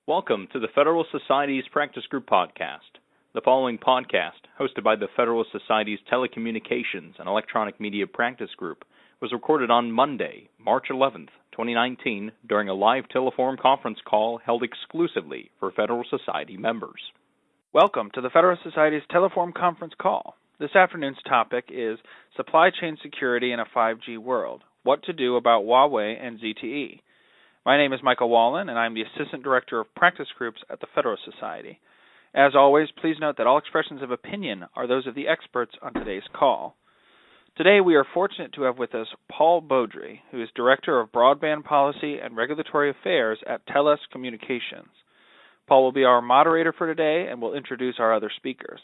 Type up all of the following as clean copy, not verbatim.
Welcome to the Federalist Society's Practice Group podcast. The following podcast, hosted by the Federalist Society's Telecommunications and Electronic Media Practice Group, was recorded on Monday, March 11th, 2019, during a live telephone conference call held exclusively for Federalist Society members. Welcome to the Federalist Society's telephone conference call. This afternoon's topic is Supply Chain Security in a 5G World, What to Do About Huawei and ZTE. My name is Michael Wallen, and I'm the Assistant Director of Practice Groups at the Federalist Society. As always, please note that all expressions of opinion are those of the experts on today's call. Today, we are fortunate to have with us Paul Beaudry, who is Director of Broadband Policy and Regulatory Affairs at Telecommunications. Paul will be our moderator for today and will introduce our other speakers.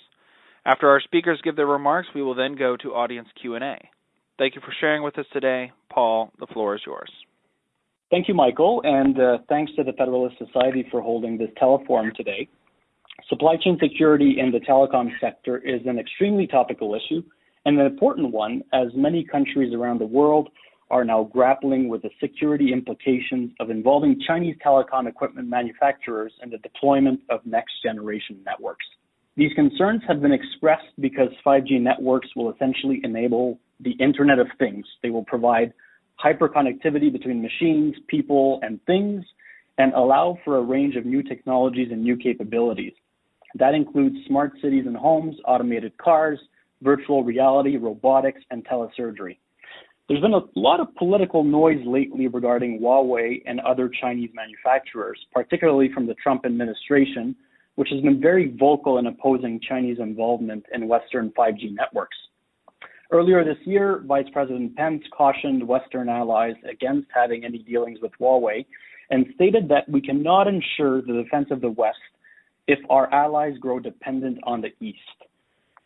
After our speakers give their remarks, we will then go to audience Q&A. Thank you for sharing with us today. Paul, the floor is yours. Thank you, Michael, and thanks to the Federalist Society for holding this teleforum today. Supply chain security in the telecom sector is an extremely topical issue and an important one, as many countries around the world are now grappling with the security implications of involving Chinese telecom equipment manufacturers in the deployment of next-generation networks. These concerns have been expressed because 5G networks will essentially enable the Internet of Things. They will provide hyperconnectivity between machines, people, and things, and allow for a range of new technologies and new capabilities. That includes smart cities and homes, automated cars, virtual reality, robotics, and telesurgery. There's been a lot of political noise lately regarding Huawei and other Chinese manufacturers, particularly from the Trump administration, which has been very vocal in opposing Chinese involvement in Western 5G networks. Earlier this year, Vice President Pence cautioned Western allies against having any dealings with Huawei and stated that we cannot ensure the defense of the West if our allies grow dependent on the East.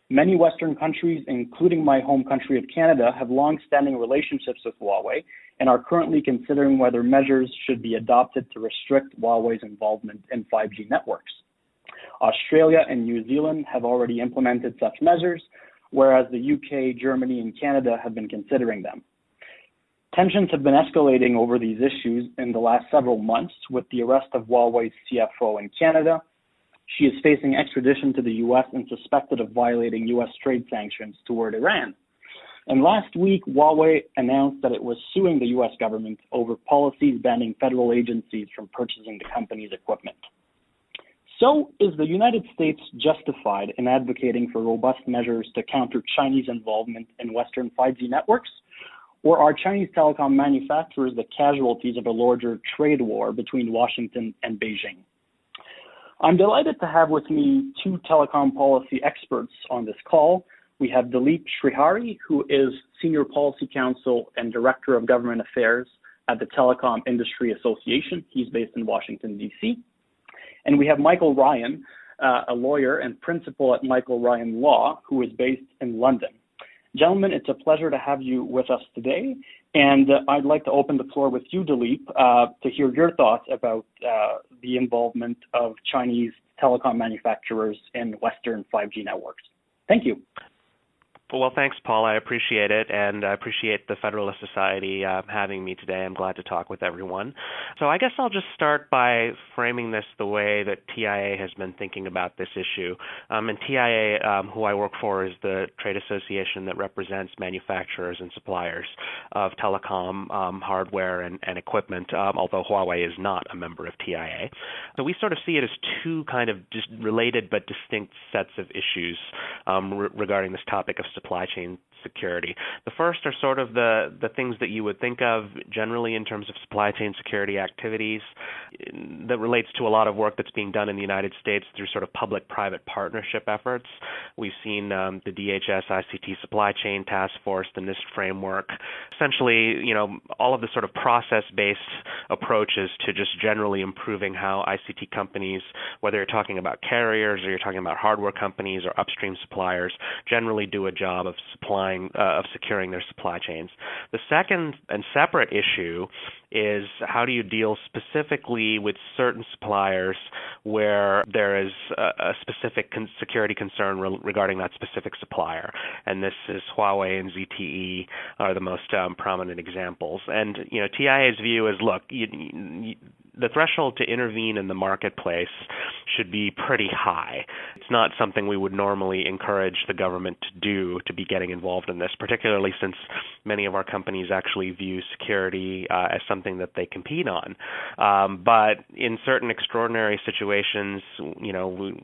Many Western countries, including my home country of Canada, have long-standing relationships with Huawei and are currently considering whether measures should be adopted to restrict Huawei's involvement in 5G networks. Australia and New Zealand have already implemented such measures, whereas the UK, Germany, and Canada have been considering them. Tensions have been escalating over these issues in the last several months with the arrest of Huawei's CFO in Canada. She is facing extradition to the U.S. and suspected of violating U.S. trade sanctions toward Iran. And last week, Huawei announced that it was suing the U.S. government over policies banning federal agencies from purchasing the company's equipment. So, is the United States justified in advocating for robust measures to counter Chinese involvement in Western 5G networks? Or are Chinese telecom manufacturers the casualties of a larger trade war between Washington and Beijing? I'm delighted to have with me two telecom policy experts on this call. We have Dileep Srihari, who is Senior Policy Counsel and Director of Government Affairs at the Telecom Industry Association. He's based in Washington, D.C. And we have MHRyan, a lawyer and principal at MHRyan Law, who is based in London. Gentlemen, it's a pleasure to have you with us today. And I'd like to open the floor with you, Dileep, to hear your thoughts about the involvement of Chinese telecom manufacturers in Western 5G networks. Thank you. Well, thanks, Paul. I appreciate it, and I appreciate the Federalist Society having me today. I'm glad to talk with everyone. So I guess I'll just start by framing this the way that TIA has been thinking about this issue. And TIA, who I work for, is the trade association that represents manufacturers and suppliers of telecom hardware and equipment, although Huawei is not a member of TIA. So we sort of see it as two kind of just related but distinct sets of issues regarding this topic of supply chain security. The first are sort of the things that you would think of generally in terms of supply chain security activities that relates to a lot of work that's being done in the United States through sort of public-private partnership efforts. We've seen the DHS ICT Supply Chain Task Force, the NIST framework, essentially, all of the sort of process-based approaches to just generally improving how ICT companies, whether you're talking about carriers or you're talking about hardware companies or upstream suppliers, generally do a job of securing their supply chains. The second and separate issue is how do you deal specifically with certain suppliers where there is a specific security concern regarding that specific supplier. And this is Huawei and ZTE are the most prominent examples. And TIA's view is, look, the threshold to intervene in the marketplace should be pretty high. It's not something we would normally encourage the government to do, to be getting involved in this, particularly since many of our companies actually view security as something that they compete on. But in certain extraordinary situations,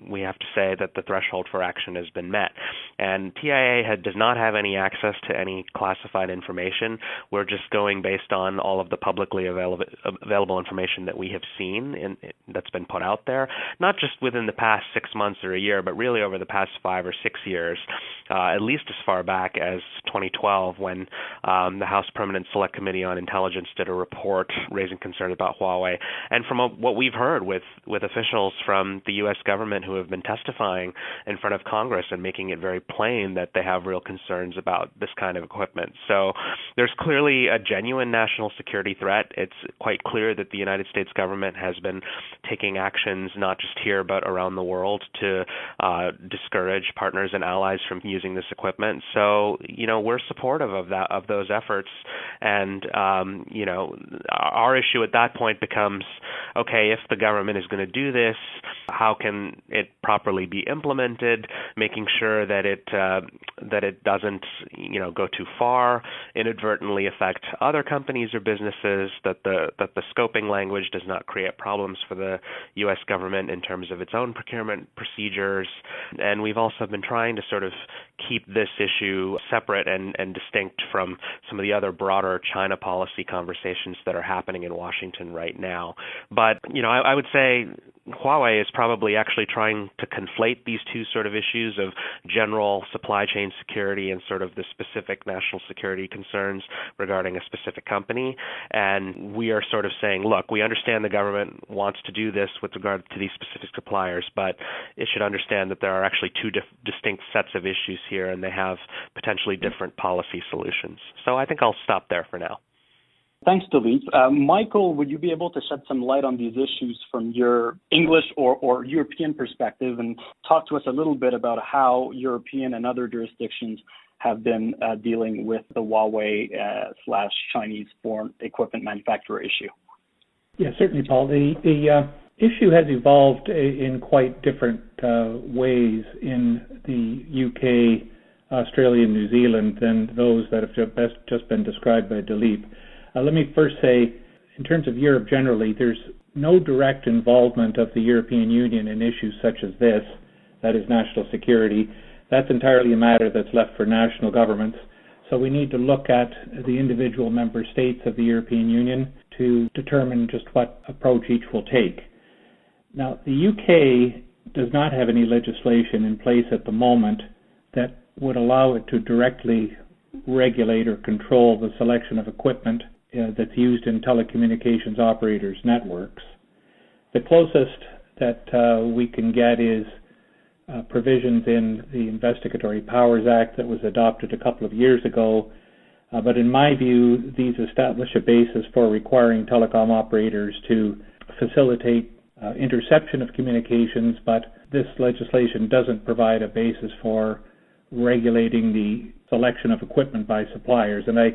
we have to say that the threshold for action has been met. And TIA does not have any access to any classified information. We're just going based on all of the publicly available information that we have seen that's been put out there, not just within the past 6 months or a year, but really over the past 5 or 6 years, at least as far back as 2012 when the House Permanent Select Committee on Intelligence did a report raising concern about Huawei. And from what we've heard with officials from the U.S. government who have been testifying in front of Congress and making it very plain that they have real concerns about this kind of equipment. So there's clearly a genuine national security threat. It's quite clear that the United States government has been taking actions not just here but around the world to discourage partners and allies from using this equipment. So, we're supportive of those efforts. And, our issue at that point becomes, okay, if the government is going to do this, how can it properly be implemented, making sure that it doesn't, go too far, inadvertently affect other companies or businesses, that the scoping language does not create problems for the U.S. government in terms of its own procurement procedures. And we've also been trying to sort of keep this issue separate and distinct from some of the other broader China policy conversations that are happening in Washington right now. But, I would say Huawei is probably actually trying to conflate these two sort of issues of general supply chain security and sort of the specific national security concerns regarding a specific company. And we are sort of saying, look, we understand the government wants to do this with regard to these specific suppliers, but it should understand that there are actually two distinct sets of issues here, and they have potentially different policy solutions. So I think I'll stop there for now. Thanks, Dileep. Michael, would you be able to shed some light on these issues from your English or European perspective and talk to us a little bit about how European and other jurisdictions have been dealing with the Huawei / Chinese foreign equipment manufacturer issue? Yeah, certainly, Paul. The issue has evolved in quite different ways in the UK, Australia, and New Zealand than those that have just been described by Dileep. Let me first say, in terms of Europe generally, there's no direct involvement of the European Union in issues such as this, that is national security. That's entirely a matter that's left for national governments. So we need to look at the individual member states of the European Union to determine just what approach each will take. Now, the UK does not have any legislation in place at the moment that would allow it to directly regulate or control the selection of equipment that's used in telecommunications operators' networks. The closest that we can get is provisions in the Investigatory Powers Act that was adopted a couple of years ago. But in my view, these establish a basis for requiring telecom operators to facilitate interception of communications, but this legislation doesn't provide a basis for regulating the selection of equipment by suppliers. And I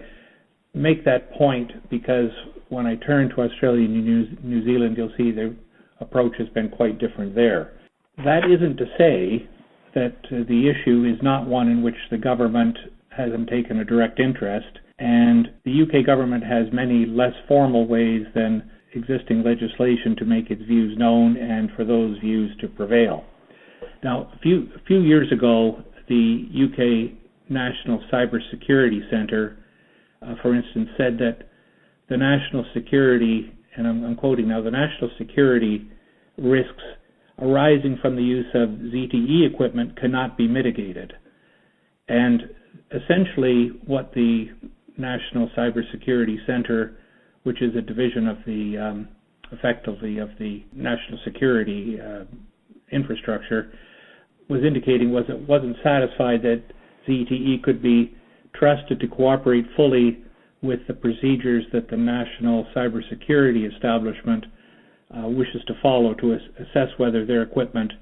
make that point because when I turn to Australia and New Zealand, you'll see the approach has been quite different there. That isn't to say that the issue is not one in which the government hasn't taken a direct interest, and the UK government has many less formal ways than existing legislation to make its views known and for those views to prevail. Now, a few years ago, the UK National Cybersecurity Centre, for instance, said that the national security, and I'm quoting now, the national security risks arising from the use of ZTE equipment cannot be mitigated. And essentially what the National Cybersecurity Center, which is a division of the, effectively, of the national security infrastructure, was indicating was it wasn't satisfied that ZTE could be trusted to cooperate fully with the procedures that the National Cybersecurity Establishment wishes to follow to assess whether their equipment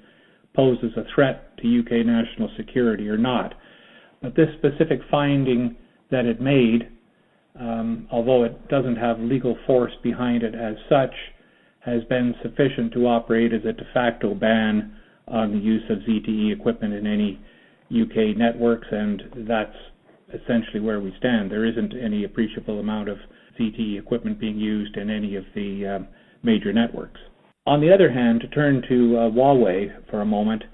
poses a threat to UK national security or not. But this specific finding that it made, although it doesn't have legal force behind it as such, has been sufficient to operate as a de facto ban on the use of ZTE equipment in any UK networks, and that's essentially where we stand. There isn't any appreciable amount of ZTE equipment being used in any of the major networks. On the other hand, to turn to Huawei for a moment,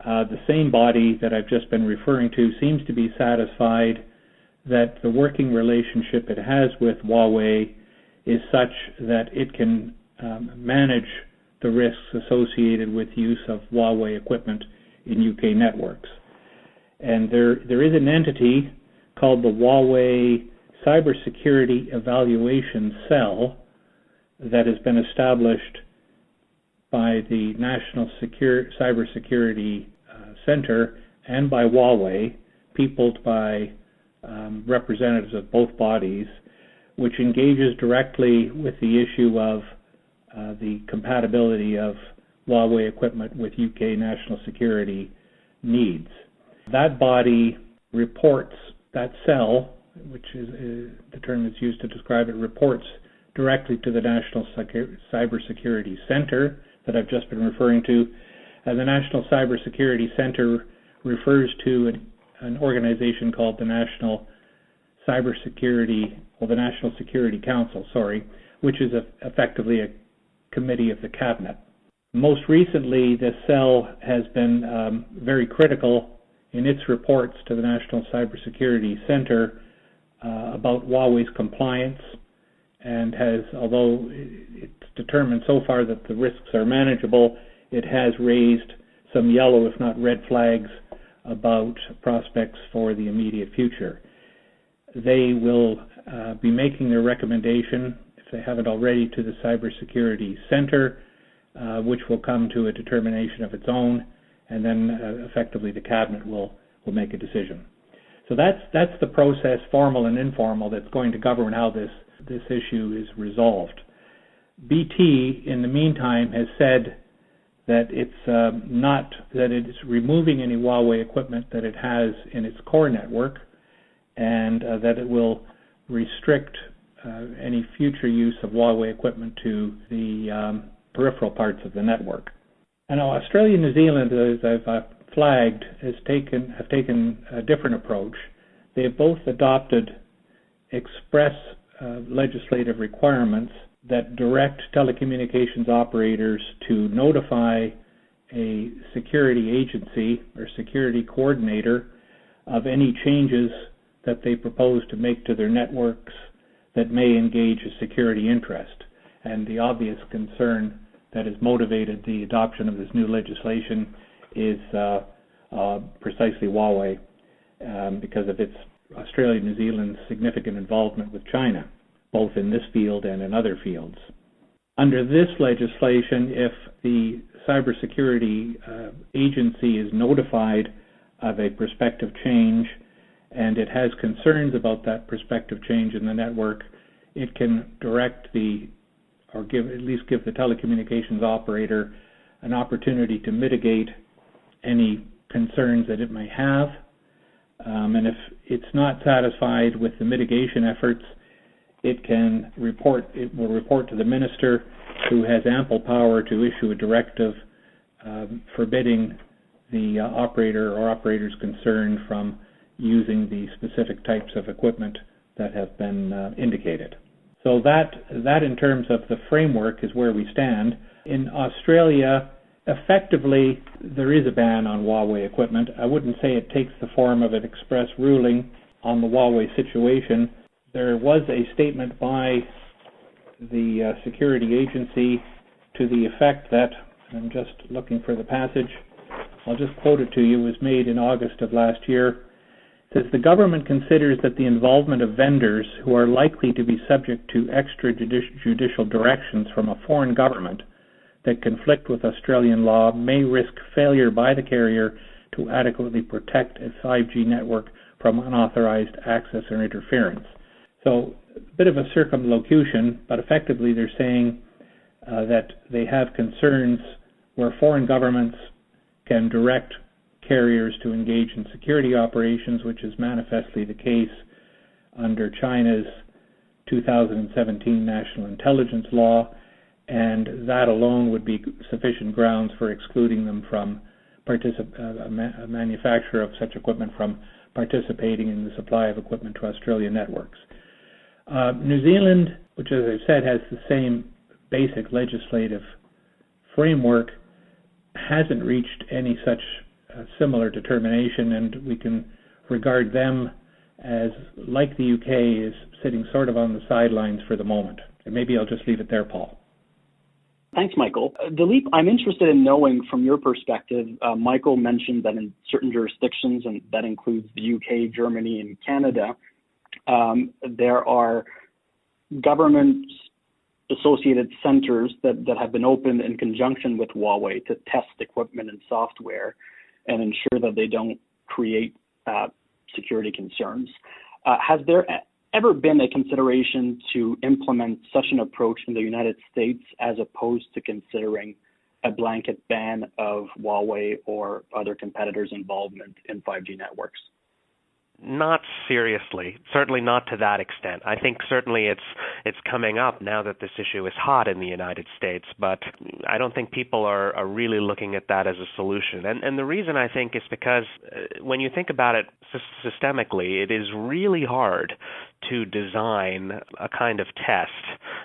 the same body that I've just been referring to seems to be satisfied that the working relationship it has with Huawei is such that it can manage the risks associated with use of Huawei equipment in UK networks. And there is an entity called the Huawei Cybersecurity Evaluation Cell that has been established by the National Cybersecurity Center and by Huawei, peopled by representatives of both bodies, which engages directly with the issue of the compatibility of Huawei equipment with UK national security needs. That body reports, that cell, which is the term that's used to describe it, reports directly to the National Cybersecurity Center that I've just been referring to. And the National Cybersecurity Center refers to an organization called the National Security Council, which is effectively a committee of the cabinet. Most recently, this cell has been very critical in its reports to the National Cybersecurity Center about Huawei's compliance, and has, although it's determined so far that the risks are manageable, it has raised some yellow, if not red flags, about prospects for the immediate future. They will be making their recommendation, if they haven't already, to the Cybersecurity Center, which will come to a determination of its own, and then effectively the cabinet will make a decision. So that's the process, formal and informal, that's going to govern how this issue is resolved. BT, in the meantime, has said that it's removing any Huawei equipment that it has in its core network, and that it will restrict any future use of Huawei equipment to the peripheral parts of the network. And now Australia and New Zealand, as I've flagged, have taken a different approach. They have both adopted express legislative requirements that direct telecommunications operators to notify a security agency or security coordinator of any changes that they propose to make to their networks that may engage a security interest. And the obvious concern that has motivated the adoption of this new legislation is precisely Huawei, because of its Australia and New Zealand's significant involvement with China, both in this field and in other fields. Under this legislation, if the cybersecurity agency is notified of a prospective change and it has concerns about that prospective change in the network, it can direct at least give the telecommunications operator an opportunity to mitigate any concerns that it may have. And if it's not satisfied with the mitigation efforts, it will report to the minister, who has ample power to issue a directive forbidding the operator or operators concerned from using the specific types of equipment that have been indicated. So that in terms of the framework is where we stand. In Australia, effectively, there is a ban on Huawei equipment. I wouldn't say it takes the form of an express ruling on the Huawei situation. There was a statement by the security agency to the effect that, I'm just looking for the passage, I'll just quote it to you, was made in August of last year. It says, the government considers that the involvement of vendors who are likely to be subject to extrajudicial directions from a foreign government that conflict with Australian law may risk failure by the carrier to adequately protect a 5G network from unauthorized access or interference. So a bit of a circumlocution, but effectively they're saying that they have concerns where foreign governments can direct carriers to engage in security operations, which is manifestly the case under China's 2017 National Intelligence Law, and that alone would be sufficient grounds for excluding them from a manufacturer of such equipment from participating in the supply of equipment to Australian networks. New Zealand, which as I've said has the same basic legislative framework, hasn't reached any such similar determination, and we can regard them as, like the UK, is sitting sort of on the sidelines for the moment. And maybe I'll just leave it there, Paul. Thanks, Michael. Dileep, I'm interested in knowing from your perspective, Michael mentioned that in certain jurisdictions, and that includes the UK, Germany, and Canada, there are government-associated centers that have been opened in conjunction with Huawei to test equipment and software and ensure that they don't create security concerns. Has there ever been a consideration to implement such an approach in the United States as opposed to considering a blanket ban of Huawei or other competitors' involvement in 5G networks? Not seriously, certainly not to that extent. I think certainly it's coming up now that this issue is hot in the United States, but I don't think people are really looking at that as a solution. And the reason I think is because when you think about it systemically, it is really hard to design a kind of test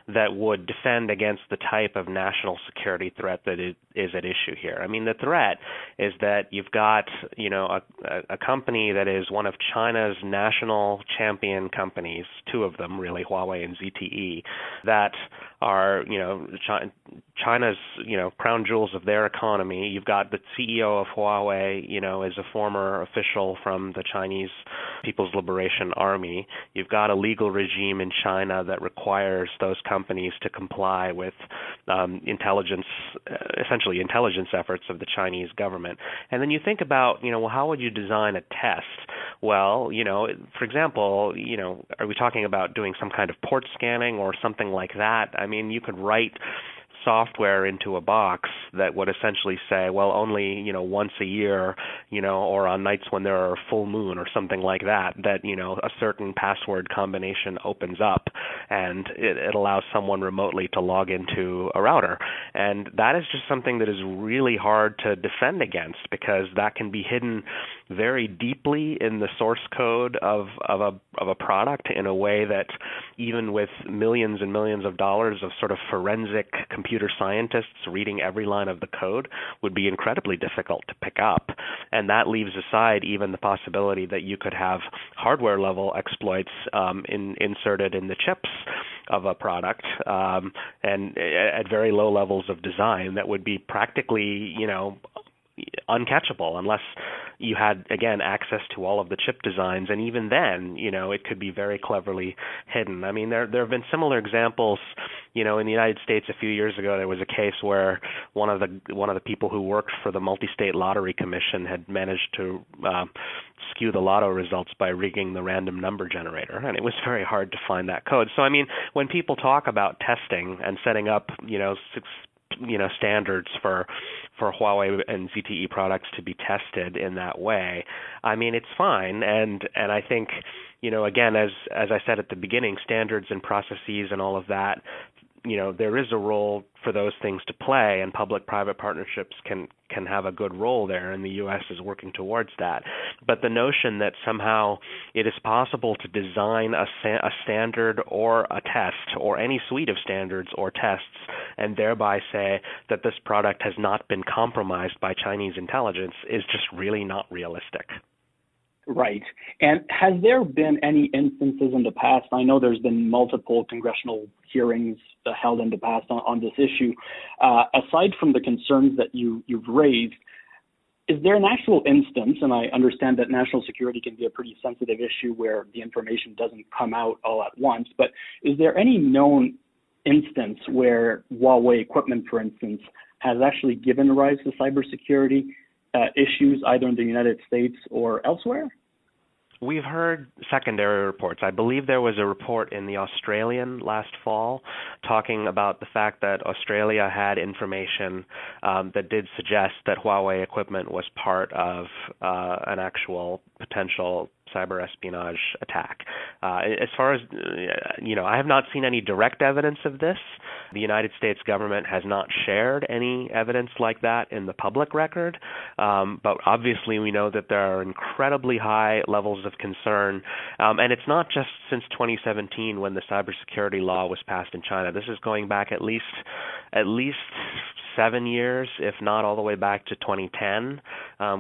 that would defend against the type of national security threat that is at issue here. I mean, the threat is that you've got, a company that is one of China's national champion companies, two of them really, Huawei and ZTE, that are, China's, crown jewels of their economy. You've got the CEO of Huawei, is a former official from the Chinese People's Liberation Army. You've got a legal regime in China that requires those companies to comply with intelligence efforts of the Chinese government. And then you think about, how would you design a test? Well, for example, are we talking about doing some kind of port scanning or something like that? I mean, you could write software into a box that would essentially say, well, only, once a year, or on nights when there are full moon or something like that, a certain password combination opens up and it allows someone remotely to log into a router. And that is just something that is really hard to defend against because that can be hidden very deeply in the source code of a product in a way that even with millions and millions of dollars of sort of forensic computer scientists reading every line of the code would be incredibly difficult to pick up. And that leaves aside even the possibility that you could have hardware level exploits inserted in the chips of a product and at very low levels of design that would be practically, uncatchable unless you had, again, access to all of the chip designs. And even then, it could be very cleverly hidden. I mean, there have been similar examples, in the United States a few years ago. There was a case where one of the people who worked for the Multi-State Lottery Commission had managed to skew the lotto results by rigging the random number generator, and it was very hard to find that code. So, I mean, when people talk about testing and setting up, standards for Huawei and ZTE products to be tested in that way, I mean, it's fine. And I think, again, as I said at the beginning, standards and processes and all of that, there is a role for those things to play, and public-private partnerships can have a good role there, and the U.S. is working towards that. But the notion that somehow it is possible to design a standard or a test or any suite of standards or tests and thereby say that this product has not been compromised by Chinese intelligence is just really not realistic. Right. And has there been any instances in the past? I know there's been multiple congressional hearings held in the past on this issue. Aside from the concerns that you've raised, is there an actual instance, and I understand that national security can be a pretty sensitive issue where the information doesn't come out all at once, but is there any known instance where Huawei equipment, for instance, has actually given rise to cybersecurity issues either in the United States or elsewhere? We've heard secondary reports. I believe there was a report in the Australian last fall talking about the fact that Australia had information that did suggest that Huawei equipment was part of an actual potential cyber espionage attack. As far as, I have not seen any direct evidence of this. The United States government has not shared any evidence like that in the public record, but obviously we know that there are incredibly high levels of concern, and it's not just since 2017 when the cybersecurity law was passed in China. This is going back at least 7 years, if not all the way back to 2010,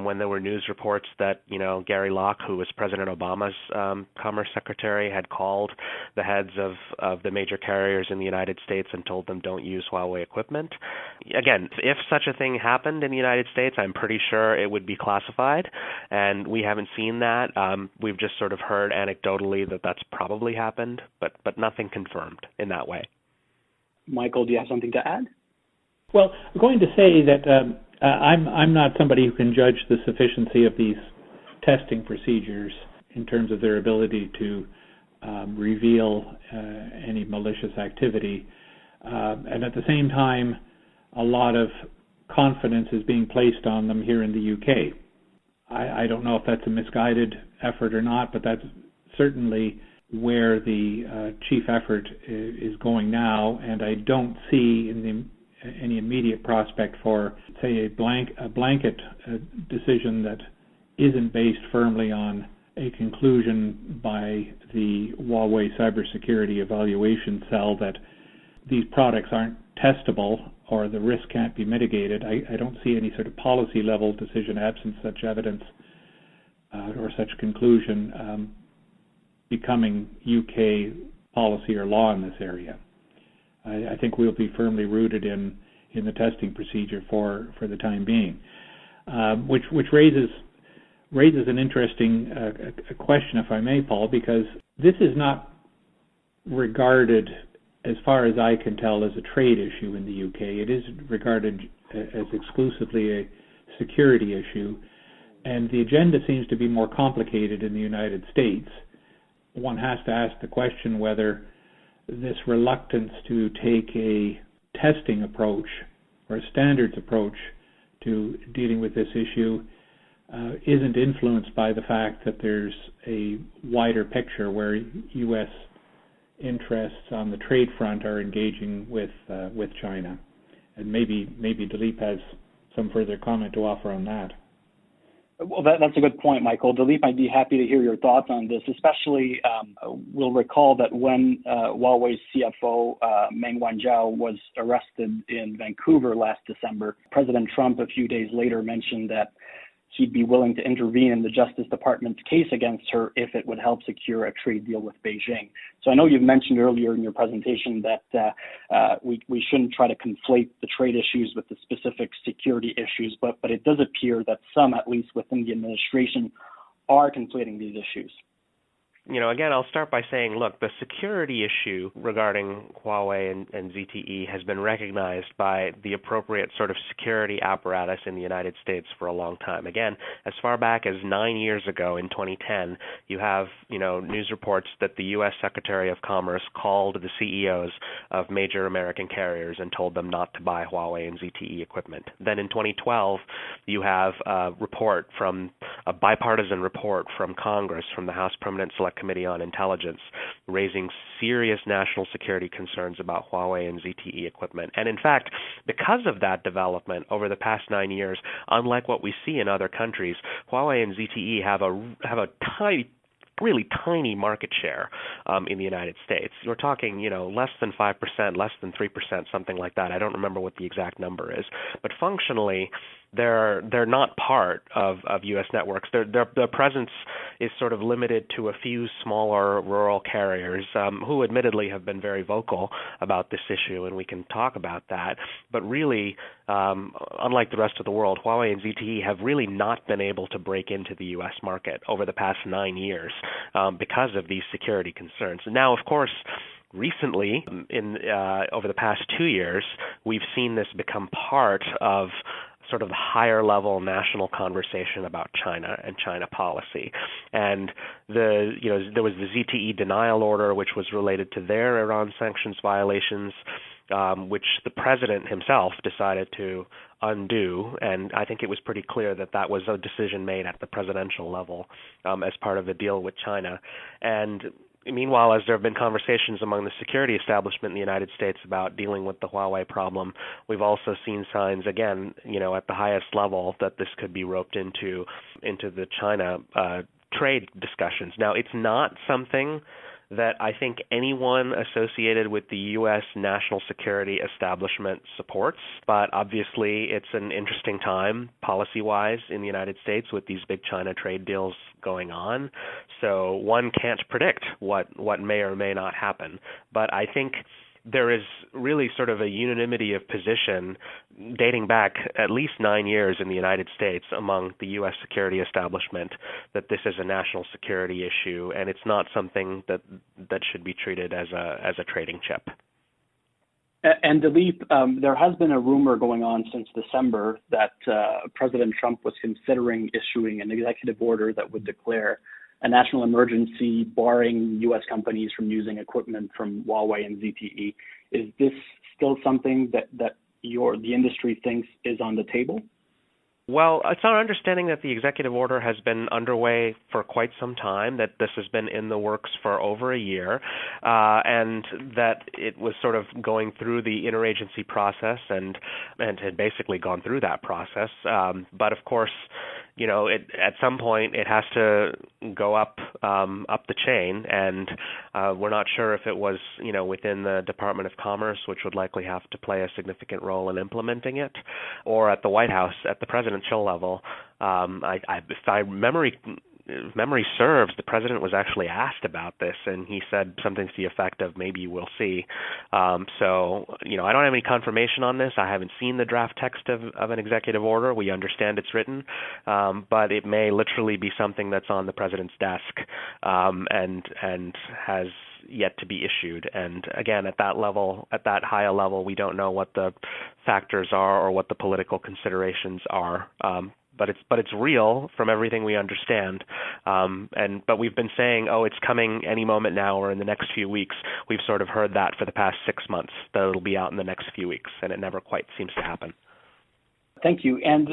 when there were news reports that, Gary Locke, who was President Obama's Commerce Secretary, had called the heads of the major carriers in the United States and told them don't use Huawei equipment. Again, if such a thing happened in the United States, I'm pretty sure it would be classified, and we haven't seen that. We've just sort of heard anecdotally that that's probably happened, but nothing confirmed in that way. Michael, do you have something to add? Well, I'm going to say that I'm not somebody who can judge the sufficiency of these testing procedures in terms of their ability to reveal any malicious activity. And at the same time, a lot of confidence is being placed on them here in the UK. I don't know if that's a misguided effort or not, but that's certainly where the chief effort is going now, and I don't see any immediate prospect for, say, a blanket decision that isn't based firmly on a conclusion by the Huawei Cybersecurity Evaluation Cell that these products aren't testable or the risk can't be mitigated. I don't see any sort of policy level decision absent such evidence or such conclusion becoming UK policy or law in this area. I think we'll be firmly rooted in the testing procedure for the time being, which raises an interesting question, if I may, Paul, because this is not regarded, as far as I can tell, as a trade issue in the UK. It is regarded as exclusively a security issue, and the agenda seems to be more complicated in the United States. One has to ask the question whether this reluctance to take a testing approach or a standards approach to dealing with this issue isn't influenced by the fact that there's a wider picture where U.S. interests on the trade front are engaging with China. And maybe Dileep has some further comment to offer on that. Well, that's a good point, Michael. Dileep, I'd be happy to hear your thoughts on this, especially we'll recall that when Huawei's CFO, Meng Wanzhou, was arrested in Vancouver last December, President Trump a few days later mentioned that he'd be willing to intervene in the Justice Department's case against her if it would help secure a trade deal with Beijing. So I know you've mentioned earlier in your presentation that we shouldn't try to conflate the trade issues with the specific security issues, but it does appear that some, at least within the administration, are conflating these issues. Again, I'll start by saying, look, the security issue regarding Huawei and ZTE has been recognized by the appropriate sort of security apparatus in the United States for a long time. Again, as far back as 9 years ago in 2010, you have, news reports that the U.S. Secretary of Commerce called the CEOs of major American carriers and told them not to buy Huawei and ZTE equipment. Then in 2012, you have a bipartisan report from Congress, from the House Permanent Select Committee on Intelligence, raising serious national security concerns about Huawei and ZTE equipment. And in fact, because of that development over the past 9 years, unlike what we see in other countries, Huawei and ZTE have a really tiny market share in the United States. We're talking, less than 5%, less than 3%, something like that. I don't remember what the exact number is. But functionally, they're not part of U.S. networks. Their presence is sort of limited to a few smaller rural carriers who admittedly have been very vocal about this issue, and we can talk about that. But really, unlike the rest of the world, Huawei and ZTE have really not been able to break into the U.S. market over the past 9 years because of these security concerns. Now, of course, recently, over the past 2 years, we've seen this become part of sort of the higher level national conversation about China and China policy. And there was the ZTE denial order, which was related to their Iran sanctions violations, which the president himself decided to undo, and I think it was pretty clear that that was a decision made at the presidential level as part of the deal with China. And meanwhile, as there have been conversations among the security establishment in the United States about dealing with the Huawei problem, we've also seen signs, again, at the highest level that this could be roped into the China trade discussions. Now, it's not something that I think anyone associated with the U.S. national security establishment supports, but obviously it's an interesting time policy-wise in the United States with these big China trade deals going on. So one can't predict what may or may not happen. But I think there is really sort of a unanimity of position dating back at least 9 years in the United States among the U.S. security establishment that this is a national security issue, and it's not something that should be treated as a trading chip. And Dileep, there has been a rumor going on since December that President Trump was considering issuing an executive order that would declare a national emergency barring U.S. companies from using equipment from Huawei and ZTE. Is this still something that the industry thinks is on the table? Well, it's our understanding that the executive order has been underway for quite some time, that this has been in the works for over a year, and that it was sort of going through the interagency process and had basically gone through that process. But of course, at some point it has to go up the chain, and we're not sure if it was, within the Department of Commerce, which would likely have to play a significant role in implementing it, or at the White House at the presidential level. If memory serves, the president was actually asked about this, and he said something to the effect of maybe we'll see. So, I don't have any confirmation on this. I haven't seen the draft text of an executive order. We understand it's written, but it may literally be something that's on the president's desk and has yet to be issued. And again, at that level, at that higher level, we don't know what the factors are or what the political considerations are. But it's real from everything we understand. But we've been saying, it's coming any moment now or in the next few weeks. We've sort of heard that for the past 6 months, that it'll be out in the next few weeks, and it never quite seems to happen. Thank you. And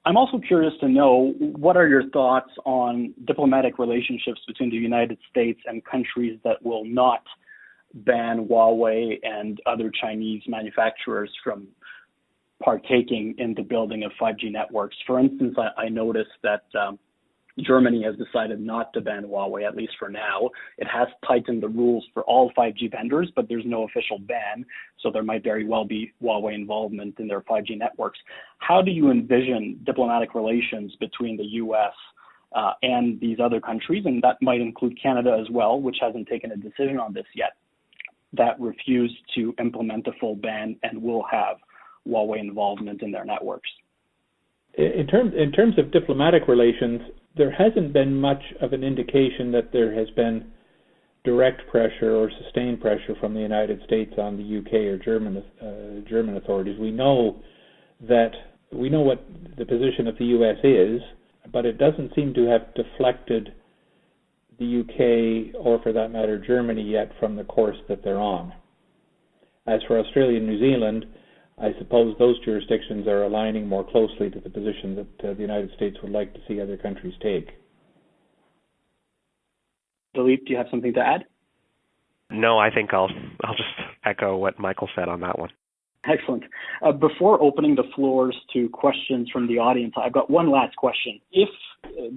I'm also curious to know, what are your thoughts on diplomatic relationships between the United States and countries that will not ban Huawei and other Chinese manufacturers from partaking in the building of 5G networks? For instance, I noticed that Germany has decided not to ban Huawei, at least for now. It has tightened the rules for all 5G vendors, but there's no official ban, so there might very well be Huawei involvement in their 5G networks. How do you envision diplomatic relations between the U.S. And these other countries, and that might include Canada as well, which hasn't taken a decision on this yet, that refused to implement a full ban and will have Huawei involvement in their networks? In terms of diplomatic relations, there hasn't been much of an indication that there has been direct pressure or sustained pressure from the United States on the UK or German authorities. We know what the position of the US is, but it doesn't seem to have deflected the UK, or for that matter Germany, yet from the course that they're on. As for Australia and New Zealand, I suppose those jurisdictions are aligning more closely to the position that the United States would like to see other countries take. Dileep, do you have something to add? No, I think I'll just echo what Michael said on that one. Excellent. Before opening the floors to questions from the audience, I've got one last question. If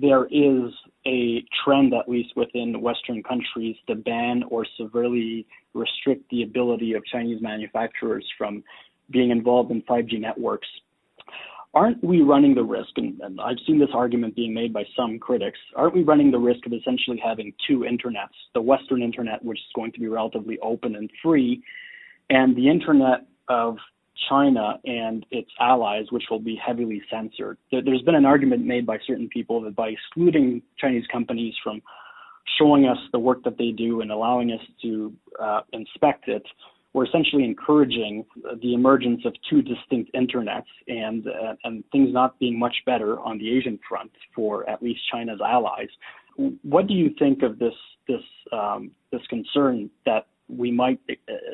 there is a trend, at least within Western countries, to ban or severely restrict the ability of Chinese manufacturers from being involved in 5G networks, aren't we running the risk, and I've seen this argument being made by some critics, aren't we running the risk of essentially having two internets, the Western internet, which is going to be relatively open and free, and the internet of China and its allies, which will be heavily censored? There's been an argument made by certain people that by excluding Chinese companies from showing us the work that they do and allowing us to inspect it, we're essentially encouraging the emergence of two distinct internets and things not being much better on the Asian front for at least China's allies. What do you think of this concern that we might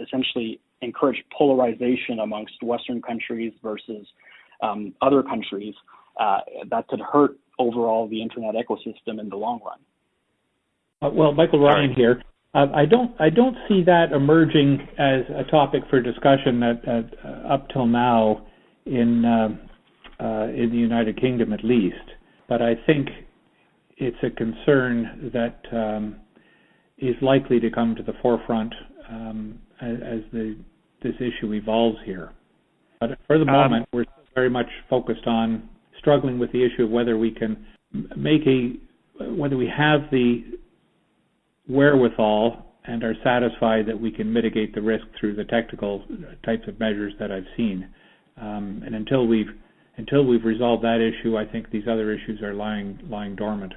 essentially encourage polarization amongst Western countries versus other countries, that could hurt overall the internet ecosystem in the long run. Well, Michael Ryan here. I don't see that emerging as a topic for discussion up till now in the United Kingdom, at least. But I think it's a concern that is likely to come to the forefront as this issue evolves here. But for the moment, we're very much focused on struggling with the issue of whether we can whether we have the wherewithal and are satisfied that we can mitigate the risk through the technical types of measures that I've seen. And until we've resolved that issue, I think these other issues are lying dormant.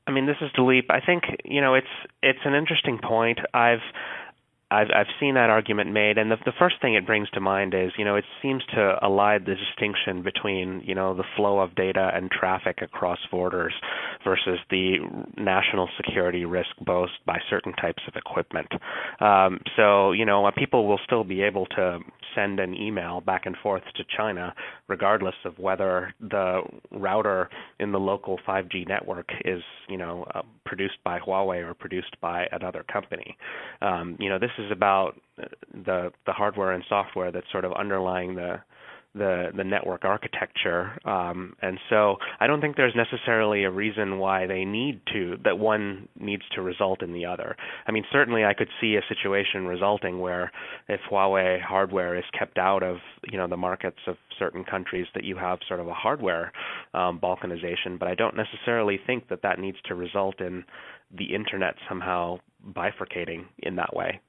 I mean, this is Dileep. I think it's an interesting point. I've seen that argument made, and the first thing it brings to mind is, it seems to elide the distinction between, the flow of data and traffic across borders versus the national security risk posed by certain types of equipment. So, people will still be able to send an email back and forth to China, regardless of whether the router in the local 5G network is, produced by Huawei or produced by another company. This is about the hardware and software that's sort of underlying the network architecture, and so I don't think there's necessarily a reason why that one needs to result in the other. I mean, certainly I could see a situation resulting where if Huawei hardware is kept out of the markets of certain countries, that you have sort of a hardware balkanization, but I don't necessarily think that needs to result in the internet somehow bifurcating in that way.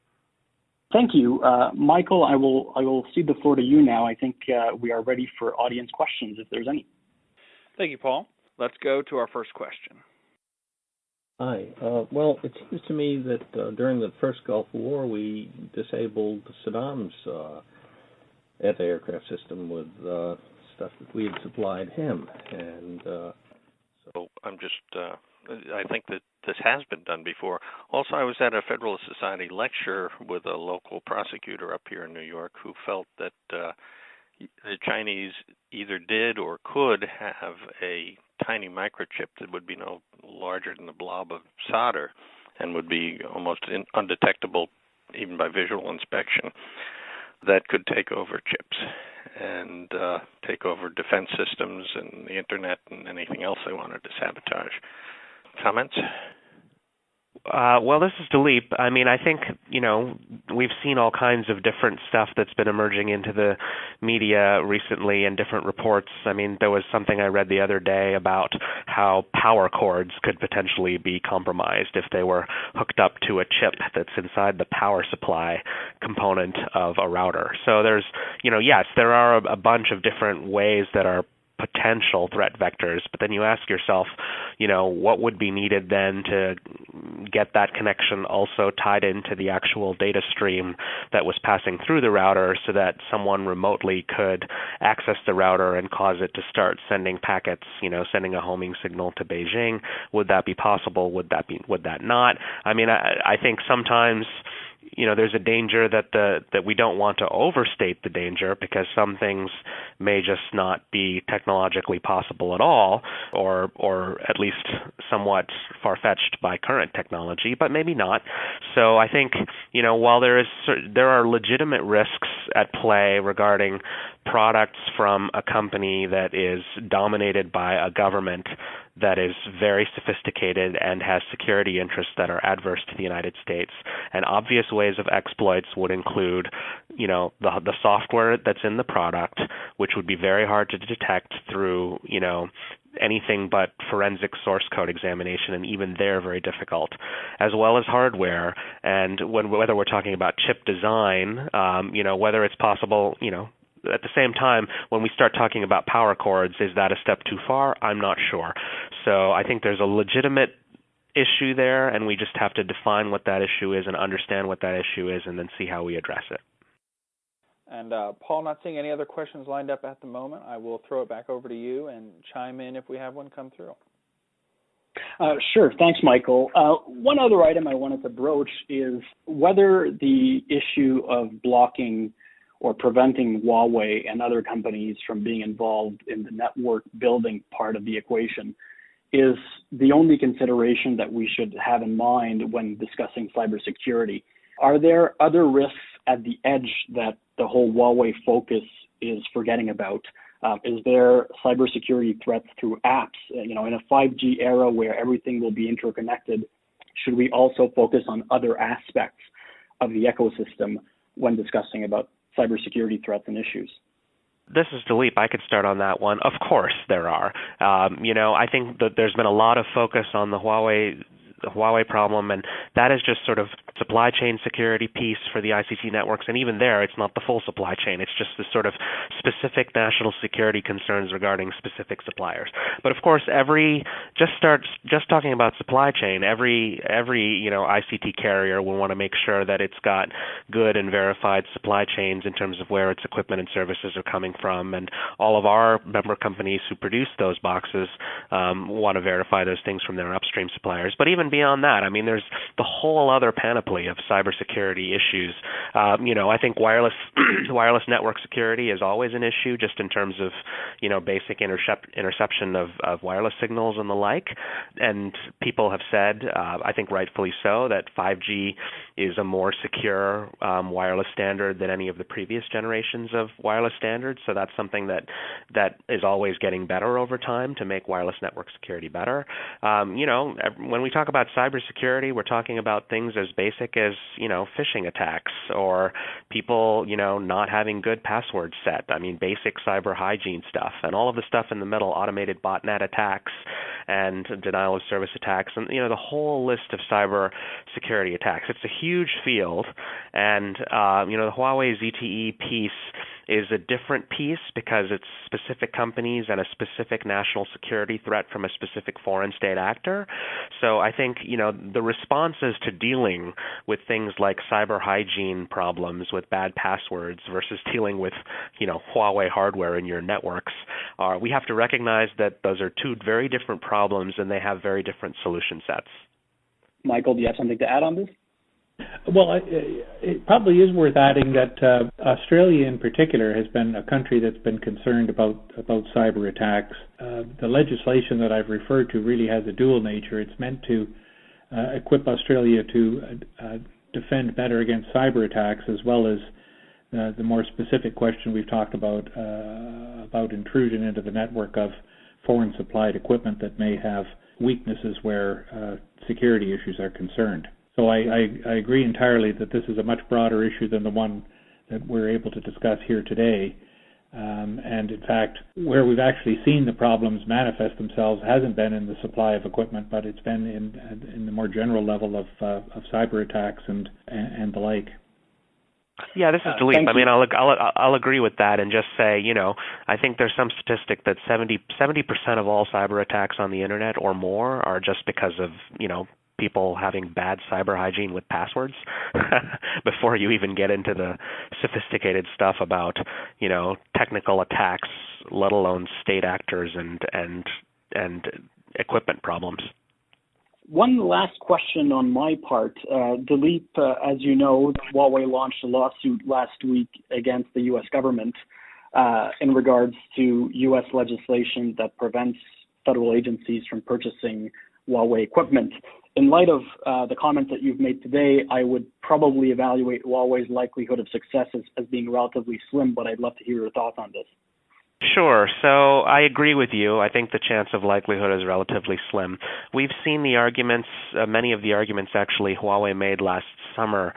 Thank you. Michael, I will cede the floor to you now. I think we are ready for audience questions, if there's any. Thank you, Paul. Let's go to our first question. Hi. Well, it seems to me that during the first Gulf War, we disabled Saddam's anti-aircraft system with stuff that we had supplied him. And so I'm just, I think that this has been done before. Also, I was at a Federalist Society lecture with a local prosecutor up here in New York who felt that the Chinese either did or could have a tiny microchip that would be no larger than the blob of solder and would be almost undetectable even by visual inspection, that could take over chips and take over defense systems and the internet and anything else they wanted to sabotage. Comments? Well, this is Dileep. I mean, I think, we've seen all kinds of different stuff that's been emerging into the media recently and different reports. I mean, there was something I read the other day about how power cords could potentially be compromised if they were hooked up to a chip that's inside the power supply component of a router. So there's, yes, there are a bunch of different ways that are potential threat vectors, but then you ask yourself, what would be needed then to get that connection also tied into the actual data stream that was passing through the router so that someone remotely could access the router and cause it to start sending packets, sending a homing signal to Beijing. Would that be possible? Would that not? I mean, I think sometimes there's a danger that we don't want to overstate the danger because some things may just not be technologically possible at all, or at least somewhat far-fetched by current technology, but maybe not. So I think while there are legitimate risks at play regarding products from a company that is dominated by a government that is very sophisticated and has security interests that are adverse to the United States. And obvious ways of exploits would include, the software that's in the product, which would be very hard to detect through, anything but forensic source code examination, and even they're very difficult, as well as hardware. And whether we're talking about chip design, whether it's possible, at the same time, when we start talking about power cords, is that a step too far? I'm not sure. So I think there's a legitimate issue there, and we just have to define what that issue is and understand what that issue is and then see how we address it. And Paul, not seeing any other questions lined up at the moment, I will throw it back over to you and chime in if we have one come through. Sure. Thanks, Michael. One other item I wanted to broach is whether the issue of blocking or preventing Huawei and other companies from being involved in the network building part of the equation is the only consideration that we should have in mind when discussing cybersecurity. Are there other risks at the edge that the whole Huawei focus is forgetting about? Is there cybersecurity threats through apps? In a 5G era where everything will be interconnected, should we also focus on other aspects of the ecosystem when discussing about cybersecurity threats and issues? This is Dileep. I could start on that one. Of course there are. I think that there's been a lot of focus on the Huawei problem, and that is just sort of supply chain security piece for the ICT networks, and even there, it's not the full supply chain. It's just the sort of specific national security concerns regarding specific suppliers. But of course, just talking about supply chain, every ICT carrier will want to make sure that it's got good and verified supply chains in terms of where its equipment and services are coming from, and all of our member companies who produce those boxes want to verify those things from their upstream suppliers. But even beyond that, I mean, there's the whole other panoply of cybersecurity issues. I think wireless network security is always an issue, just in terms of basic interception of wireless signals and the like. And people have said, I think rightfully so, that 5G is a more secure wireless standard than any of the previous generations of wireless standards. So that's something that is always getting better over time to make wireless network security better. When we talk about cybersecurity, we're talking about things as basic as, phishing attacks or people, not having good passwords set. I mean, basic cyber hygiene stuff and all of the stuff in the middle, automated botnet attacks and denial of service attacks and, the whole list of cyber security attacks. It's a huge field, and, the Huawei ZTE piece is a different piece because it's specific companies and a specific national security threat from a specific foreign state actor. So I think, the responses to dealing with things like cyber hygiene problems with bad passwords versus dealing with, Huawei hardware in your networks we have to recognize that those are two very different problems and they have very different solution sets. Michael, do you have something to add on this? Well, it probably is worth adding that Australia in particular has been a country that's been concerned about cyber attacks. The legislation that I've referred to really has a dual nature. It's meant to equip Australia to defend better against cyber attacks, as well as the more specific question we've talked about intrusion into the network of foreign supplied equipment that may have weaknesses where security issues are concerned. So I agree entirely that this is a much broader issue than the one that we're able to discuss here today. And in fact, where we've actually seen the problems manifest themselves hasn't been in the supply of equipment, but it's been in the more general level of cyber attacks and the like. Yeah, this is Dileep. I mean, I'll agree with that and just say, I think there's some statistic that 70% of all cyber attacks on the internet or more are just because of, people having bad cyber hygiene with passwords before you even get into the sophisticated stuff about, technical attacks, let alone state actors and equipment problems. One last question on my part. Dileep, as you know, Huawei launched a lawsuit last week against the U.S. government in regards to U.S. legislation that prevents federal agencies from purchasing Huawei equipment. In light of the comments that you've made today, I would probably evaluate Huawei's likelihood of success as being relatively slim, but I'd love to hear your thoughts on this. Sure. So I agree with you. I think the chance of likelihood is relatively slim. We've seen the arguments, many of the arguments actually Huawei made last summer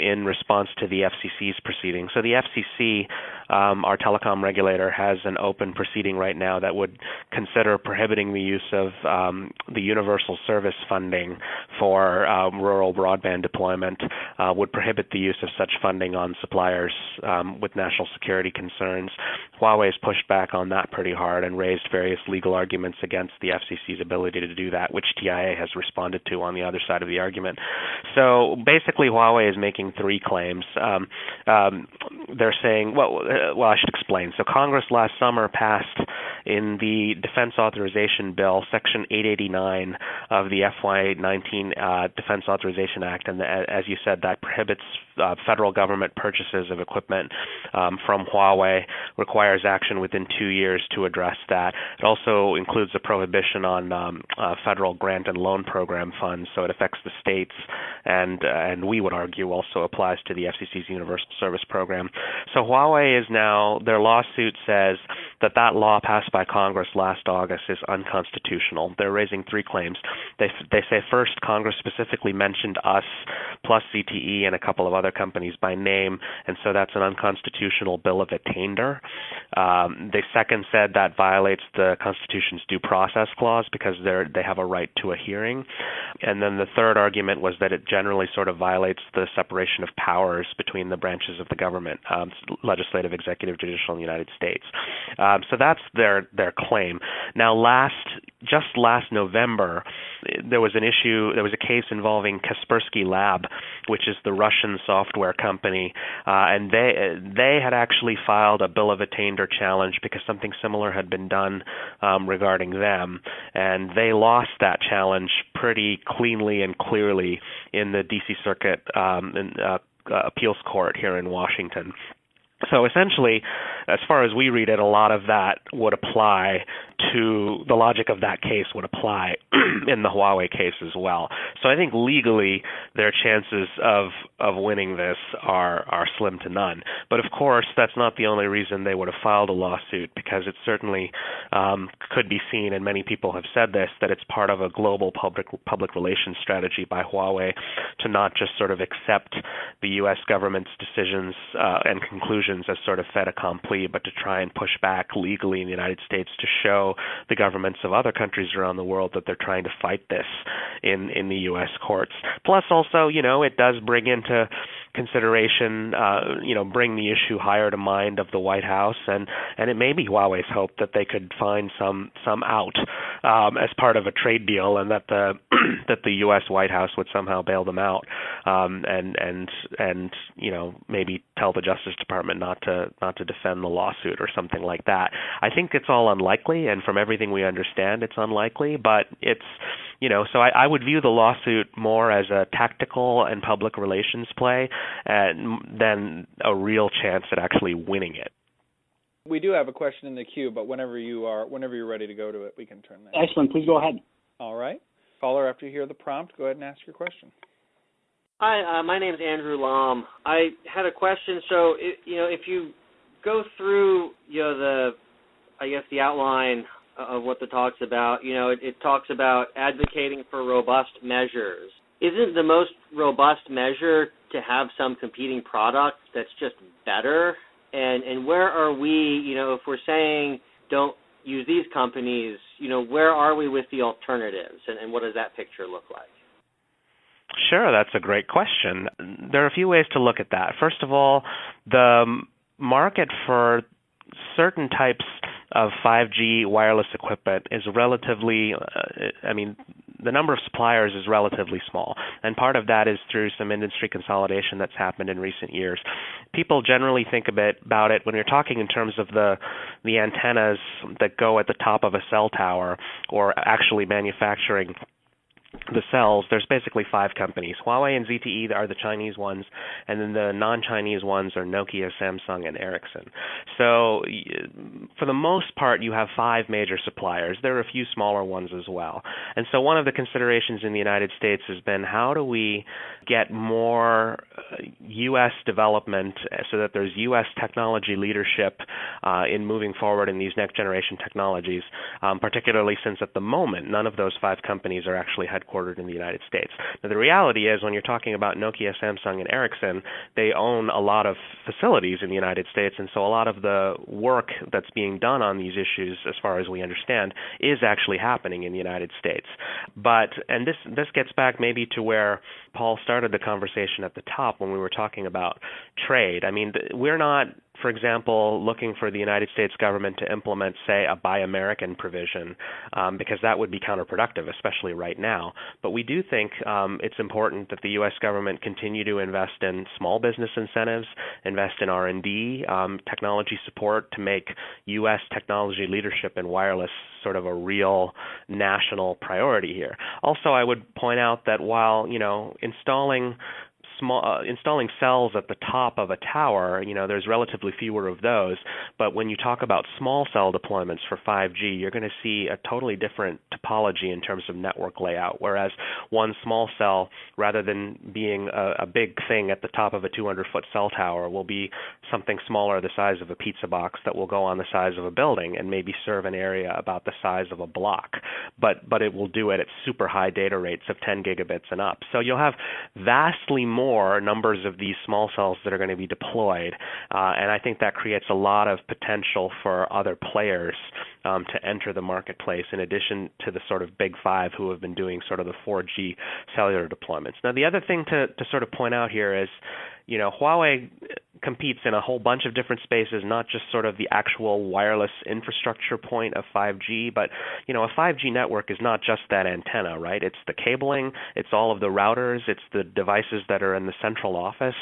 in response to the FCC's proceeding. So the FCC, our telecom regulator, has an open proceeding right now that would consider prohibiting the use of the universal service funding for rural broadband deployment, would prohibit the use of such funding on suppliers with national security concerns. Huawei has pushed back on that pretty hard and raised various legal arguments against the FCC's ability to do that, which TIA has responded to on the other side of the argument. So basically, Huawei is making three claims. They're saying, well, I should explain. So Congress last summer passed in the Defense Authorization Bill, Section 889 of the FY19 Defense Authorization Act, and as you said, that prohibits federal government purchases of equipment from Huawei, requires action within 2 years to address that. It also includes a prohibition on federal grant and loan program funds, so it affects the states, and we would argue also applies to the FCC's Universal Service Program. So Huawei is now, their lawsuit says that law passed by Congress last August is unconstitutional. They're raising 3 claims. They say first, Congress specifically mentioned us plus ZTE and a couple of other companies by name, and so that's an unconstitutional bill of attainder. They second said that violates the Constitution's due process clause because they have a right to a hearing. And then the third argument was that it generally sort of violates the separation of powers between the branches of the government, legislative, executive, judicial in the United States. So that's their claim. Now, just last November, there was a case involving Kaspersky Lab, which is the Russian software company, and they had actually filed a bill of attainder challenge because something similar had been done regarding them, and they lost that challenge pretty cleanly and clearly in the D.C. Circuit Appeals Court here in Washington. So essentially, as far as we read it, a lot of that would apply to the logic of that case would apply in the Huawei case as well. So I think legally their chances of winning this are slim to none. But of course, that's not the only reason they would have filed a lawsuit, because it certainly could be seen, and many people have said this, that it's part of a global public relations strategy by Huawei to not just sort of accept the U.S. government's decisions and conclusions as sort of fait accompli, but to try and push back legally in the United States to show the governments of other countries around the world that they're trying to fight this in the U.S. courts. Plus, also, it does bring into consideration, bring the issue higher to mind of the White House, and it may be Huawei's hope that they could find some out as part of a trade deal, and that the that the U.S. White House would somehow bail them out, and maybe tell the Justice Department not to defend the lawsuit or something like that. I think it's all unlikely, and from everything we understand, it's unlikely. But it's so I would view the lawsuit more as a tactical and public relations play than a real chance at actually winning it. We do have a question in the queue, but whenever you're ready to go to it, we can turn that. Excellent. Please go ahead. All right. Caller, after you hear the prompt, go ahead and ask your question. Hi, my name is Andrew Lam. I had a question. So, if you go through, the outline of what the talk's about, it talks about advocating for robust measures. Isn't the most robust measure to have some competing product that's just better? And where are we, if we're saying don't use these companies, where are we with the alternatives, and what does that picture look like? Sure, that's a great question. There are a few ways to look at that. First of all, the market for certain types of 5G wireless equipment is relatively, the number of suppliers is relatively small, and part of that is through some industry consolidation that's happened in recent years. People generally think about it when you're talking in terms of the antennas that go at the top of a cell tower, or actually manufacturing the cells. There's basically 5 companies. Huawei and ZTE are the Chinese ones, and then the non-Chinese ones are Nokia, Samsung, and Ericsson. So for the most part, you have 5 major suppliers. There are a few smaller ones as well. And so one of the considerations in the United States has been, how do we get more U.S. development so that there's U.S. technology leadership in moving forward in these next-generation technologies, particularly since at the moment, none of those 5 companies are actually headquartered in the United States. Now, the reality is, when you're talking about Nokia, Samsung, and Ericsson, they own a lot of facilities in the United States, and so a lot of the work that's being done on these issues, as far as we understand, is actually happening in the United States. And this gets back maybe to where Paul started the conversation at the top when we were talking about trade. I mean, we're not for example, looking for the United States government to implement, say, a Buy American provision, because that would be counterproductive, especially right now. But we do think it's important that the U.S. government continue to invest in small business incentives, invest in R&D, technology support to make U.S. technology leadership in wireless sort of a real national priority here. Also, I would point out that while, installing cells at the top of a tower, there's relatively fewer of those. But when you talk about small cell deployments for 5G, you're going to see a totally different topology in terms of network layout. Whereas one small cell, rather than being a big thing at the top of a 200-foot cell tower, will be something smaller, the size of a pizza box, that will go on the size of a building and maybe serve an area about the size of a block. But it will do it at super high data rates of 10 gigabits and up. So you'll have vastly more numbers of these small cells that are going to be deployed, and I think that creates a lot of potential for other players to enter the marketplace, in addition to the sort of big five who have been doing sort of the 4G cellular deployments. Now, the other thing to sort of point out here is, Huawei competes in a whole bunch of different spaces, not just sort of the actual wireless infrastructure point of 5G, but, a 5G network is not just that antenna, right? It's the cabling, it's all of the routers, it's the devices that are in the central office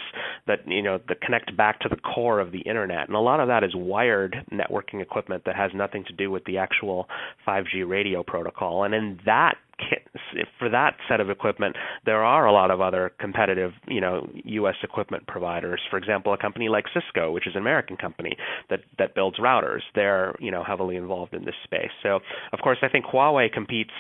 that, that connect back to the core of the internet. And a lot of that is wired networking equipment that has nothing to do with the actual 5G radio protocol. And in that for that set of equipment, there are a lot of other competitive, U.S. equipment providers. For example, a company like Cisco, which is an American company that builds routers. They're, heavily involved in this space. So, of course, I think Huawei competes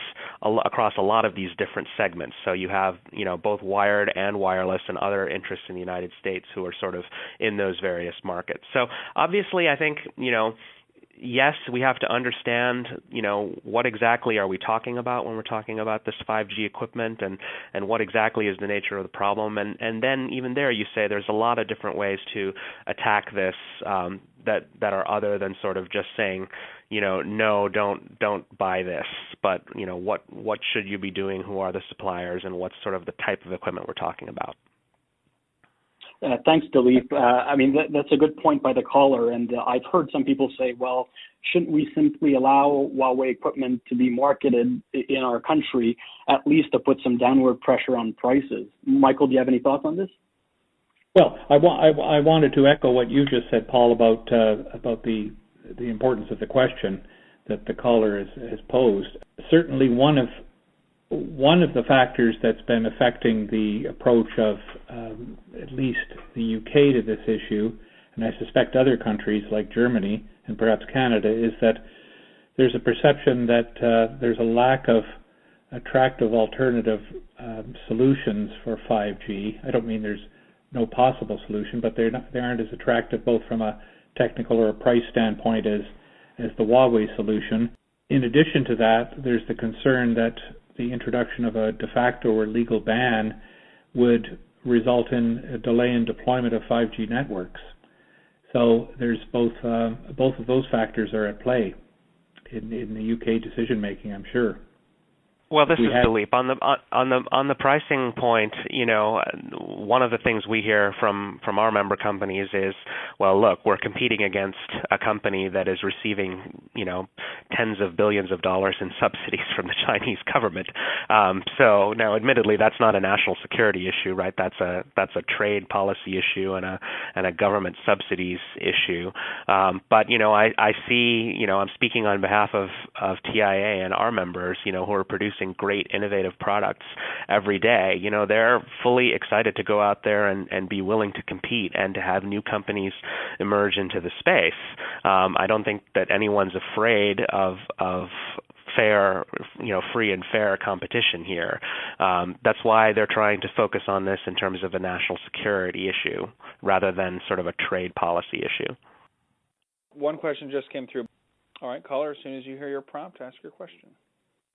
across a lot of these different segments. So you have, both wired and wireless and other interests in the United States who are sort of in those various markets. So, obviously, I think, yes, we have to understand, what exactly are we talking about when we're talking about this 5G equipment, and what exactly is the nature of the problem. And then even there, you say there's a lot of different ways to attack this that are other than sort of just saying, no, don't buy this. But, what should you be doing? Who are the suppliers? And what's sort of the type of equipment we're talking about? Thanks, Dileep. That's a good point by the caller, and I've heard some people say, well, shouldn't we simply allow Huawei equipment to be marketed in our country, at least to put some downward pressure on prices? Michael, do you have any thoughts on this? Well, I wanted to echo what you just said, Paul, about the importance of the question that the caller has posed. Certainly one of the factors that's been affecting the approach of at least the UK to this issue, and I suspect other countries like Germany and perhaps Canada, is that there's a perception that there's a lack of attractive alternative solutions for 5G. I don't mean there's no possible solution, but they aren't as attractive both from a technical or a price standpoint as the Huawei solution. In addition to that, there's the concern that the introduction of a de facto or legal ban would result in a delay in deployment of 5G networks. So there's both of those factors are at play in the UK decision making, I'm sure. Well, this is Dileep. On the pricing point, one of the things we hear from our member companies is, well, look, we're competing against a company that is receiving, tens of billions of dollars in subsidies from the Chinese government. So now, admittedly, that's not a national security issue, right? That's a trade policy issue and a government subsidies issue. But I see, I'm speaking on behalf of TIA and our members, who are producing great innovative products every day. They're fully excited to go out there and be willing to compete and to have new companies emerge into the space. I don't think that anyone's afraid of fair, free and fair competition here. That's why they're trying to focus on this in terms of a national security issue rather than sort of a trade policy issue. One question just came through. All right, caller, as soon as you hear your prompt, ask your question.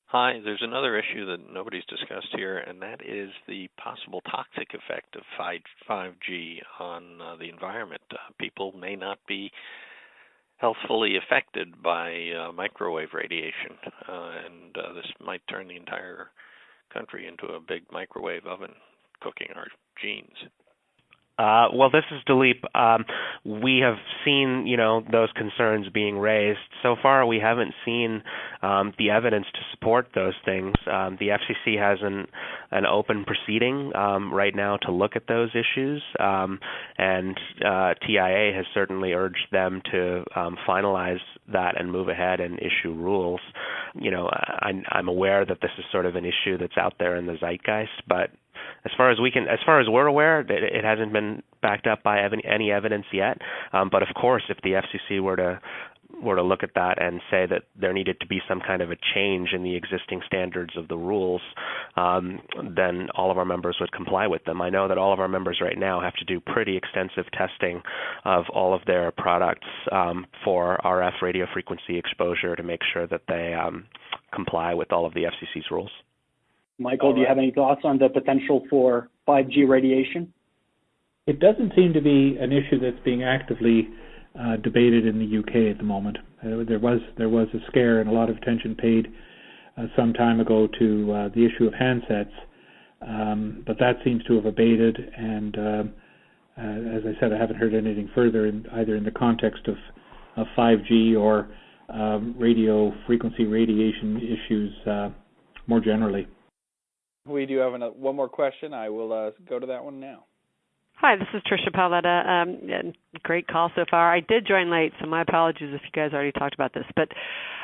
Hi, there's another issue that nobody's discussed here, and that is the possible toxic effect of 5G on the environment. People may not be healthfully affected by microwave radiation, and this might turn the entire country into a big microwave oven cooking our genes. Well, this is Dileep. We have seen, those concerns being raised. So far, we haven't seen the evidence to support those things. The FCC has an open proceeding right now to look at those issues, and TIA has certainly urged them to finalize that and move ahead and issue rules. I'm aware that this is sort of an issue that's out there in the zeitgeist, but as far as we're aware, it hasn't been backed up by any evidence yet. But of course, if the FCC were to look at that and say that there needed to be some kind of a change in the existing standards of the rules, then all of our members would comply with them. I know that all of our members right now have to do pretty extensive testing of all of their products for RF radio frequency exposure to make sure that they comply with all of the FCC's rules. Michael, do you have any thoughts on the potential for 5G radiation? It doesn't seem to be an issue that's being actively debated in the UK at the moment. There was a scare and a lot of attention paid some time ago to the issue of handsets, but that seems to have abated. And as I said, I haven't heard anything further either in the context of 5G or radio frequency radiation issues more generally. We do have one more question. I will go to that one now. Hi, this is Tricia Paoletta. Great call so far. I did join late, so my apologies if you guys already talked about this. But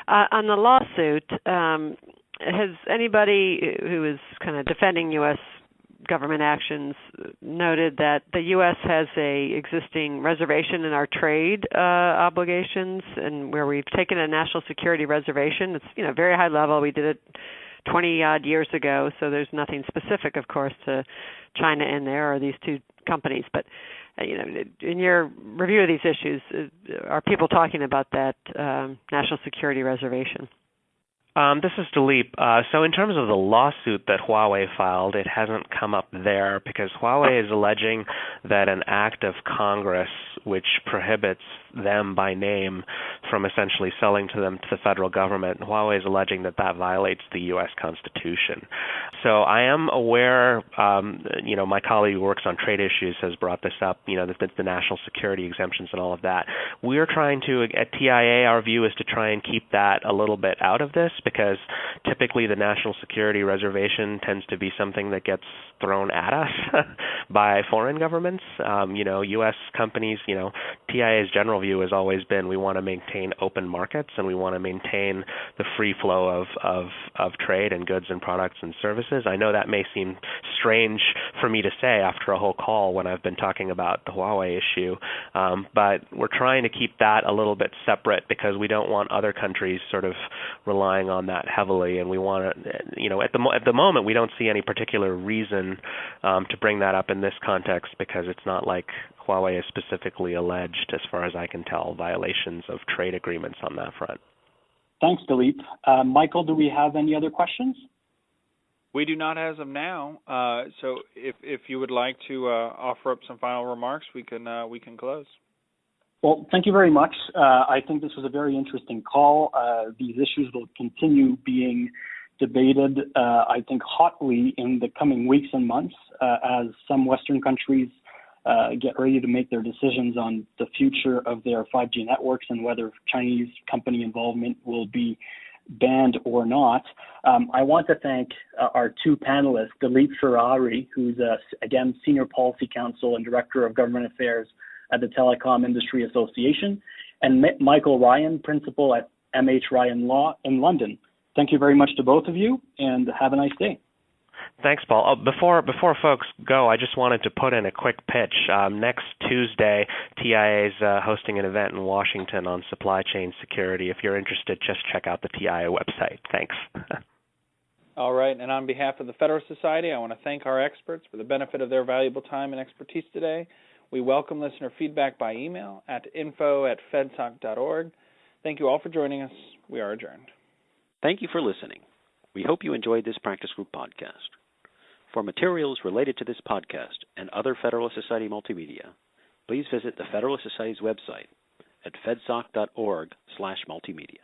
on the lawsuit, has anybody who is kind of defending U.S. government actions noted that the U.S. has a existing reservation in our trade obligations, and where we've taken a national security reservation? It's very high level. We did it 20-odd years ago, so there's nothing specific, of course, to China in there or these two companies. But, in your review of these issues, are people talking about that national security reservation? This is Dileep. So in terms of the lawsuit that Huawei filed, it hasn't come up there because Huawei is alleging that an act of Congress which prohibits them by name from essentially selling to them to the federal government, Huawei is alleging that violates the U.S. Constitution. So I am aware, my colleague who works on trade issues has brought this up, the national security exemptions and all of that. We're trying to, at TIA, our view is to try and keep that a little bit out of this, because typically the national security reservation tends to be something that gets thrown at us by foreign governments. U.S. companies, TIA's general view has always been we want to maintain open markets and we want to maintain the free flow of trade and goods and products and services. I know that may seem strange for me to say after a whole call when I've been talking about the Huawei issue, but we're trying to keep that a little bit separate because we don't want other countries sort of relying on that heavily, and we want to, at the moment we don't see any particular reason to bring that up in this context because it's not like Huawei is specifically alleged, as far as I can tell, violations of trade agreements on that front. Thanks, Dileep. Michael, do we have any other questions? We do not as of now. So if you would like to offer up some final remarks, we can close. Well, thank you very much. I think this was a very interesting call. These issues will continue being debated, I think, hotly in the coming weeks and months as some Western countries get ready to make their decisions on the future of their 5G networks and whether Chinese company involvement will be banned or not. I want to thank our two panelists, Dileep Srihari, who's, again, Senior Policy Counsel and Director of Government Affairs at the Telecom Industry Association, and Michael Ryan, Principal at MHRyan Law in London. Thank you very much to both of you, and have a nice day. Thanks, Paul. Before folks go, I just wanted to put in a quick pitch. Next Tuesday, TIA is hosting an event in Washington on supply chain security. If you're interested, just check out the TIA website. Thanks. All right, and on behalf of the Federalist Society, I want to thank our experts for the benefit of their valuable time and expertise today. We welcome listener feedback by email at info@fedsoc.org. Thank you all for joining us. We are adjourned. Thank you for listening. We hope you enjoyed this practice group podcast. For materials related to this podcast and other Federalist Society multimedia, please visit the Federalist Society's website at fedsoc.org/multimedia.